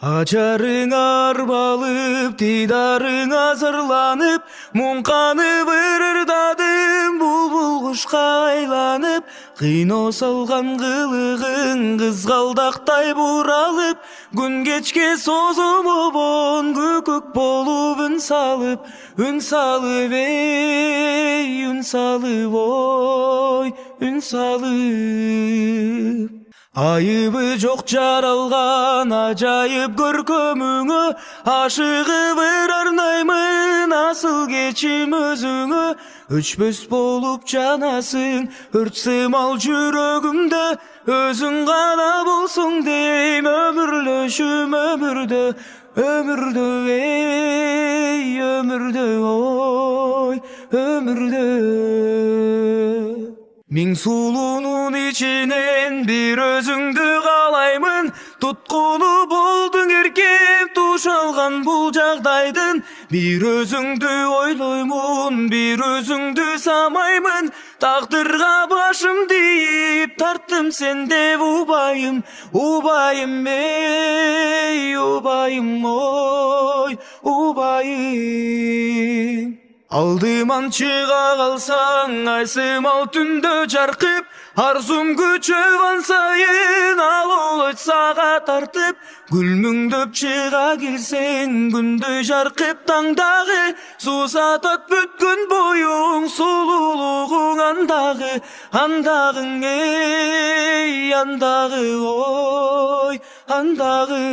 Açarың арбалып, дидарың азырланып, мұңқанып ырырдадым, бұлбұл құшқа айланып, қино салған қылығың қызғалдақтай бұралып, күн кечке созым обон көкөк болып үн салып, ей, үн салып, ой, үн салып. Айыбы жоқ жаралған ажайып көркөмүңө, ашығып арнаймын асыл кечим өзүңө. Өчпөс болуп жанасың өрт сымал жүрөгүмдө, өзүң гана болсоң дейм өмүрлөшүм өмүрдө, ей өмүрдө, ой өмүрдө. Миң сулуунун ичинен бир өзүңдү каалаймын, туткулу болдуң эркем туш алган бул жагдайдын. Бир өзүңдү ойлоймун, бир өзүңдү самаймын, тагдырга башым тийип тарттым сен деп убайым, ей убайым, ой убайым. Алдыман чыга калсаң айсымал түндө жаркып, арзум күчөп сайын алол сага тартып, күлмүңдөп чыга келсең күндөй жаркып таңдагы, суусатат бүткөн боюң сулуулугуң андагың, ей андагы, ой андагы.